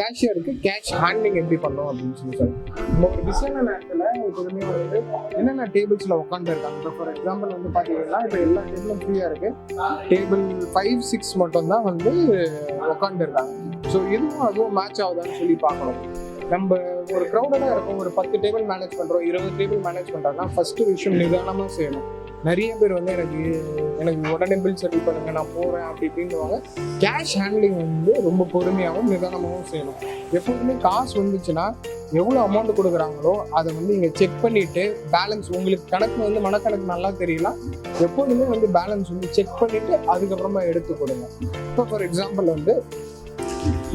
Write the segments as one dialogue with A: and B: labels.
A: கேஷியருக்கு cash handling எப்படி பண்ணோம் அப்படின்னு சொல்லி நம்ம ஒரு பிஸியான நேரத்தில் எப்போதுமே வந்து என்னென்ன டேபிள்ஸில் உட்காந்துருக்காங்க. இப்போ ஃபார் எக்ஸாம்பிள் வந்து பார்த்தீங்கன்னா இப்போ எல்லா டேபிளும் ஃப்ரீயாக இருக்குது, டேபிள் 5-6 மட்டும்தான் வந்து உட்காந்துருக்காங்க. ஸோ இதுவும் அதுவும் மேட்ச் ஆகுதான்னு சொல்லி பார்க்கணும். நம்ம ஒரு க்ரௌடடாக இருக்கும், ஒரு 10 டேபிள் மேனேஜ் பண்ணுறோம், 20 டேபிள் மேனேஜ் பண்ணுறோம்னா ஃபஸ்ட்டு விஷயம் நிதானமாக செய்யணும். நிறைய பேர் வந்து எனக்கு உடனே பில் செட்டில் பண்ணுங்க, நான் போகிறேன் அப்படி இப்படின்னுவாங்க. கேஷ் ஹேண்ட்லிங் வந்து ரொம்ப பொறுமையாகவும் நிதானமாகவும் செய்யணும். எப்போதுமே காசு வந்துச்சுன்னா எவ்வளோ அமௌண்ட் கொடுக்குறாங்களோ அதை வந்து இங்கே செக் பண்ணிவிட்டு பேலன்ஸ் உங்களுக்கு கணக்கு வந்து மனக்கணக்கு நல்லா தெரியலாம், எப்போதுமே வந்து பேலன்ஸ் வந்து செக் பண்ணிவிட்டு அதுக்கப்புறமா எடுத்து கொடுங்க. இப்போ ஃபார் எக்ஸாம்பிள் வந்து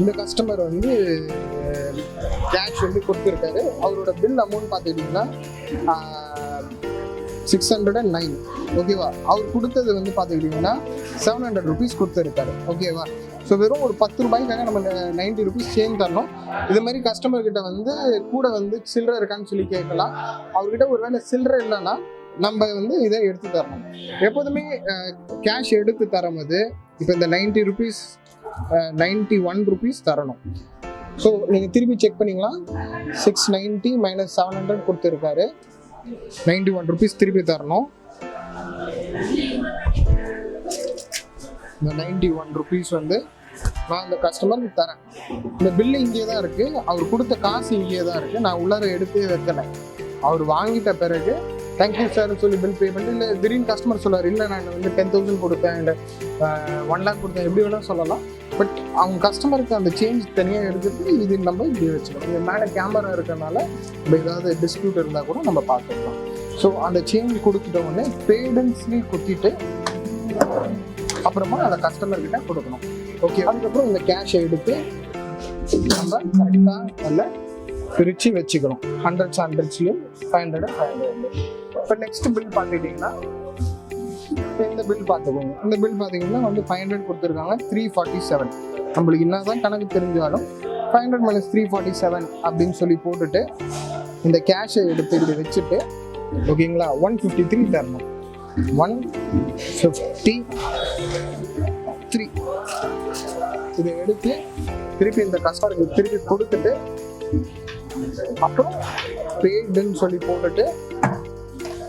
A: இந்த கஸ்டமர் வந்து கேஷ் வந்து கொடுத்துருக்காரு, அவரோட பில் அமௌண்ட் பார்த்துக்கிட்டிங்கன்னா 609. ஓகேவா? அவர் கொடுத்தது வந்து பார்த்துக்கிட்டிங்கன்னா 700 rupees கொடுத்துருக்காரு. ஓகேவா? ஸோ வெறும் ஒரு 10 ரூபாய்க்காக நம்ம 90 rupees சேஞ்ச் தரணும். இது மாதிரி கஸ்டமர்கிட்ட வந்து கூட வந்து சில்லறை இருக்கான்னு சொல்லி கேட்கலாம். அவர்கிட்ட ஒரு வேளை சில்லறை இல்லைன்னா நம்ம வந்து இதை எடுத்து தரணும். எப்போதுமே கேஷ் எடுத்து தரும்போது இப்போ இந்த 90 rupees 91 rupees தரணும். ஸோ நீங்கள் திருப்பி செக் பண்ணிக்கலாம். 690 - 700 கொடுத்துருக்காரு, 91 rupees திருப்பி தரணும். இந்த 91 rupees வந்து நான் இந்த கஸ்டமருக்கு தரேன். இந்த பில்லு இங்கே தான் இருக்குது, அவர் கொடுத்த காசு இங்கே தான் இருக்குது, நான் உள்ளார எடுத்து வைக்கலை. அவர் வாங்கிட்ட பிறகு தேங்க்யூ சார்னு சொல்லி பில் பே பண்ணிட்டு, இல்லை திடீர்னு கஸ்டமர் சொல்லுவார், இல்லை நான் வந்து 10,000 கொடுத்தேன், இல்லை 1 lakh கொடுத்தேன், எப்படி வேணால் சொல்லலாம். பட் அவங்க கஸ்டமருக்கு அந்த சேஞ்ச் தனியாக எடுத்துட்டு இது நம்ம இப்படி வச்சுக்கணும். இங்கே மேலே கேமரா இருக்கிறனால நம்ம ஏதாவது டிஸ்பியூட் இருந்தால் கூட நம்ம பார்த்துக்கலாம். ஸோ அந்த சேஞ்ச் கொடுத்துட்ட உடனே பேடன்ஸ்லி குத்திட்டு அப்புறமா அந்த கஸ்டமர்கிட்ட கொடுக்கணும். ஓகே, அதுக்கப்புறம் இந்த கேஷை எடுத்து நம்ம கரெக்டாக நல்லா பிரித்து வச்சுக்கணும். 100s $500 இப்போ நெக்ஸ்ட் பில் பார்த்துக்கிட்டிங்கன்னா இந்த பில் பார்த்துக்கோங்க. இந்த பில் பார்த்தீங்கன்னா வந்து 500 கொடுத்துருக்காங்க, 347. நம்மளுக்கு என்ன தான் கணக்கு தெரிஞ்சாலும் 500 - 347 அப்படின்னு சொல்லி போட்டுட்டு இந்த கேஷை எடுத்து இப்படி வச்சுட்டு ஓகேங்களா 153 தரணும். 153 இதை எடுத்து திருப்பி இந்த கஸ்டமருக்கு திருப்பி கொடுத்துட்டு அப்புறம் பேடுன்னு சொல்லி போட்டுட்டு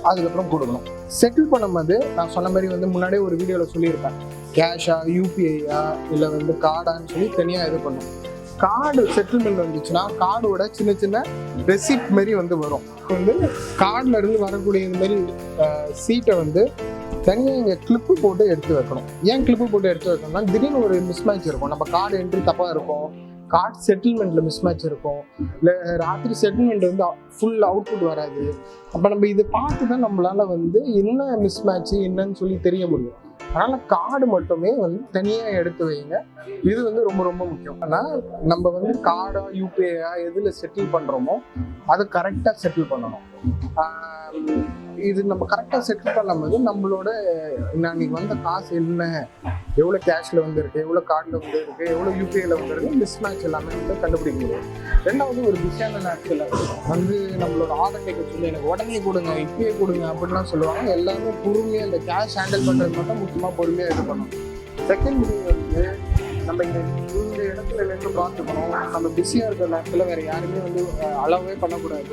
A: அதுக்கப்புறம் கொடுக்கணும். செட்டில் பண்ணும்போது நான் சொன்ன மாதிரி வந்து முன்னாடியே ஒரு வீடியோவில் சொல்லியிருப்பேன், கேஷா யூபிஐயா இல்லை வந்து கார்டான்னு சொல்லி தனியாக இது பண்ணும். கார்டு செட்டில்மெண்ட் வந்துச்சுன்னா கார்டோட சின்ன சின்ன ரெசிப்ட் மாரி வந்து வரும். வந்து கார்டில் இருந்து வரக்கூடிய இது மாதிரி சீட்டை வந்து தனியாக இங்கே கிளிப்பு போட்டு எடுத்து வைக்கணும். ஏன் கிளிப்பு போட்டு எடுத்து வைக்கணும்னா திடீர்னு ஒரு மிஸ்மேட்ச் இருக்கும், நம்ம கார்டு என்ட்ரி தப்பாக இருக்கும், கார்டு செட்டில்மெண்ட்டில் மிஸ்மேட்ச் இருக்கும், இல்லை ராத்திரி செட்டில்மெண்ட் வந்து ஃபுல் அவுட்புட் வராது. அப்போ நம்ம இதை பார்த்து தான் நம்மளால் வந்து என்ன மிஸ்மேட்ச்சு என்னன்னு சொல்லி தெரிய முடியும். அதனால் கார்டு மட்டுமே வந்து தனியாக எடுத்து வைங்க. இது வந்து ரொம்ப ரொம்ப முக்கியம். ஆனால் நம்ம வந்து கார்டா யூபிஐயா எதில் செட்டில் பண்ணுறோமோ அதை கரெக்டாக செட்டில் பண்ணணும். இது நம்ம கரெக்டாக செட்டில் பண்ணும்போது நம்மளோட இன்னைக்கு வந்த காசு என்ன, எவ்வளோ கேஷில் வந்துருக்கு, எவ்வளோ கார்டில் வந்துருக்கு, எவ்வளோ யூபிஐயில் வந்துருக்கு, மிஸ்மேட்ச் எல்லாமே வந்து கண்டுபிடிக்க முடியும். ரெண்டாவது ஒரு பிஸியான நேரத்தில் வந்து நம்மளோட ஆர்டர் கேட்க சொல்லி எனக்கு உடனே கொடுங்க, இப்பயே கொடுங்க அப்படின்லாம் சொல்லுவாங்க. எல்லாருமே பொறுமையாக இந்த கேஷ் ஹேண்டில் பண்ணுறது மட்டும் முக்கியமாக பொறுமையாக இது பண்ணணும். செகண்ட் வந்து நம்ம இந்த இடத்துல நின்று பார்த்துக்கணும். நம்ம பிஸியாக இருக்கிற நேரத்தில் வேறு யாருமே வந்து அளவே பண்ணக்கூடாது.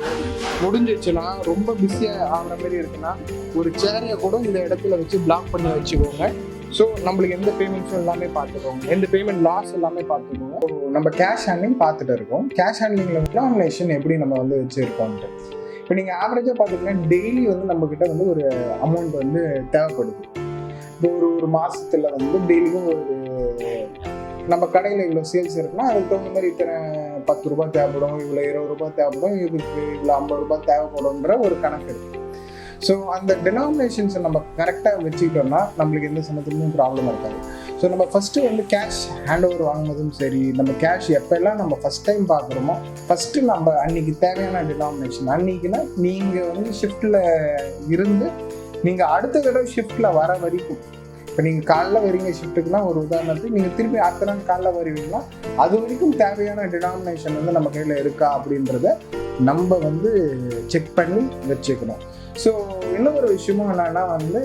A: முடிஞ்சிச்சுன்னா ரொம்ப பிஸியாக ஆகிற மாதிரி இருக்குன்னா ஒரு சேரையை கூட இந்த இடத்துல வச்சு பிளாக் பண்ணி வச்சுக்கோங்க. ஸோ நம்மளுக்கு எந்த பேமெண்ட்ஸும் எல்லாமே பார்த்துக்கோங்க, எந்த பேமெண்ட் லாஸ் எல்லாமே பார்த்துக்கோங்க. நம்ம கேஷ் ஹேண்ட்லிங் பார்த்துட்டு இருக்கோம். கேஷ் ஹேண்ட்லிங்கில் டினாமினேஷன் எப்படி நம்ம வந்து வச்சுருக்கோன்ட்டு இப்போ நீங்கள் ஆவரேஜாக பார்த்தீங்கன்னா டெய்லி வந்து நம்மக்கிட்ட வந்து ஒரு அமௌண்ட் வந்து தேவைப்படுது. இப்போ ஒரு மாதத்தில் வந்து டெய்லியும் ஒரு நம்ம கடையில் இவ்வளோ சேல்ஸ் இருக்குன்னா அதுக்கு தகுந்த மாதிரி இத்தனை 10 ரூபாய் தேவைப்படும், இவ்வளோ 20 ரூபாய் தேவைப்படும், இதுக்கு இவ்வளோ 50 ரூபாய் தேவைப்படும்ன்ற ஒரு கணக்கு இருக்குது. ஸோ அந்த டினாமினேஷன்ஸை நம்ம கரெக்டாக வச்சுக்கிட்டோம்னா நம்மளுக்கு எந்த சமயத்துலையும் ப்ராப்ளம் இருக்காது. ஸோ நம்ம ஃபஸ்ட்டு வந்து கேஷ் ஹேண்ட் ஓவர் வாங்குனதும் சரி, நம்ம கேஷ் எப்போல்லாம் நம்ம ஃபஸ்ட் டைம் பார்க்குறோமோ ஃபஸ்ட்டு நம்ம அன்றைக்கி தேவையான டினாமினேஷன் அன்றைக்கினா நீங்கள் வந்து ஷிஃப்ட்டில் இருந்து நீங்கள் அடுத்த தடவை ஷிஃப்ட்டில் வர வரைக்கும், இப்போ நீங்கள் காலைல வரீங்க ஷிஃப்ட்டுக்குன்னா ஒரு உதாரணத்துக்கு நீங்கள் திருப்பி அடுத்த நாள் காலைல வருவீங்கன்னா அது வரைக்கும் தேவையான டினாமினேஷன் வந்து நம்ம கையில் இருக்கா அப்படின்றத நம்ம வந்து செக் பண்ணி வச்சுக்கணும். ஸோ இன்னொரு விஷயமும் என்னென்னா வந்து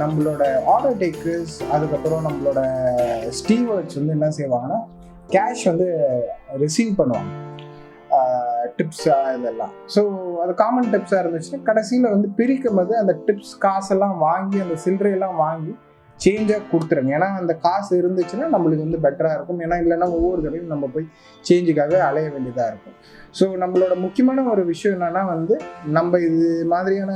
A: நம்மளோட ஆர்டர் டேக்கர்ஸ் அதுக்கப்புறம் நம்மளோட ஸ்டீவர்ட்ஸ் வந்து என்ன செய்வாங்கன்னா கேஷ் வந்து ரிசீவ் பண்ணுவாங்க, டிப்ஸாக இதெல்லாம். ஸோ அது காமன் டிப்ஸாக இருந்துச்சுன்னா கடைசியில் வந்து பிரிக்கும் போது அந்த டிப்ஸ் காசெல்லாம் வாங்கி அந்த சில்லறையெல்லாம் வாங்கி சேஞ்சாக கொடுத்துருங்க. ஏன்னா அந்த காசு இருந்துச்சுன்னா நம்மளுக்கு வந்து பெட்டராக இருக்கும். ஏன்னா இல்லைன்னா ஒவ்வொரு தடையும் நம்ம போய் சேஞ்சுக்காக அலைய வேண்டியதாக இருக்கும். ஸோ நம்மளோட முக்கியமான ஒரு விஷயம் என்னென்னா வந்து நம்ம இது மாதிரியான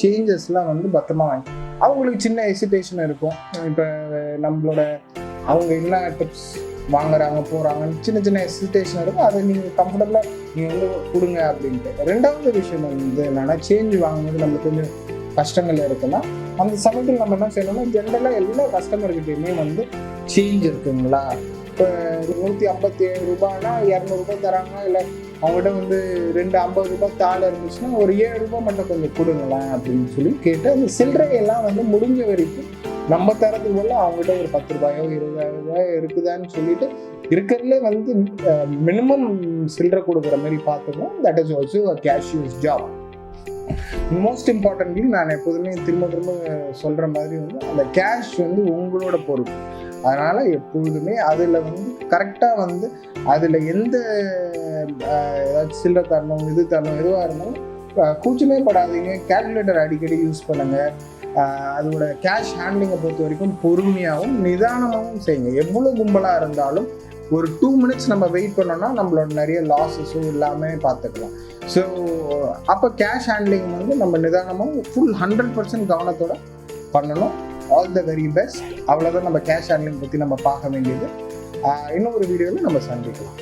A: சேஞ்சஸ்லாம் வந்து பத்திரமா வாங்கி, அவங்களுக்கு சின்ன ஹெசிடேஷன் இருக்கும். இப்போ நம்மளோட அவங்க என்ன டிப்ஸ் வாங்குறாங்க போகிறாங்கன்னு சின்ன சின்ன ஹெசிடேஷன் இருக்கும். அதை நீங்கள் கம்ஃபர்டபுளாக நீங்கள் வந்து கொடுங்க அப்படின்ட்டு. ரெண்டாவது விஷயம் வந்து என்னென்னா, சேஞ்ச் வாங்கும்போது நம்மளுக்கு கொஞ்சம் கஷ்டங்கள் இருக்குன்னா அந்த சமயத்தில் நம்ம என்ன செய்யணும்னா, ஜென்ரலாக எல்லா கஸ்டமர்கிட்டையுமே வந்து சேஞ்ச் இருக்குங்களா, இப்போ 157 ரூபாய்னா 200 ரூபாய் தராங்க, இல்லை அவங்ககிட்ட வந்து 250 ரூபாய் தாள் இருந்துச்சுன்னா ஒரு 7 ரூபாய் மட்டும் கொஞ்சம் கொடுங்களேன் அப்படின்னு சொல்லி கேட்டு அந்த சில்லறையெல்லாம் வந்து முடிஞ்ச வரைக்கும் நம்ம தரது போல அவங்ககிட்ட ஒரு 10 ரூபாயோ 20 ரூபாயோ இருக்குதான்னு சொல்லிட்டு இருக்கிறதுலே வந்து மினிமம் சில்லறை கொடுக்குற மாதிரி பார்த்துக்கணும். That is also a gaseous job. Most importantly நான் எப்போதுமே திரும்ப சொல்கிற மாதிரி வந்து அந்த கேஷ் வந்து உங்களோட பொருள். அதனால் எப்பொழுதுமே அதில் வந்து கரெக்டாக வந்து அதில் எந்த ஏதாச்சும் சில்லறை தரணும் இது தரணும் எதுவாக இருந்தாலும் கூச்சமே படாதீங்க. கேல்குலேட்டர் அடிக்கடி யூஸ் பண்ணுங்கள். அதோட கேஷ் ஹேண்ட்லிங்கை பொறுத்த வரைக்கும் பொறுமையாகவும் நிதானமாகவும் செய்யுங்க. எவ்வளோ கும்பலாக இருந்தாலும் ஒரு 2 மினிட்ஸ் நம்ம வெயிட் பண்ணோம்னா நம்மளோட நிறைய லாஸஸும் எல்லாமே பார்த்துக்கலாம். ஸோ அப்போ கேஷ் ஹேண்ட்லிங் வந்து நம்ம நிதானமாக ஃபுல் 100% கவனத்தோட பண்ணணும். All the very best. அவ்வளோதான் நம்ம கேஷ் ஹேண்ட்லிங் பற்றி நம்ம பார்க்க வேண்டியது. இன்னொரு வீடியோவில் நம்ம சந்திக்கலாம்.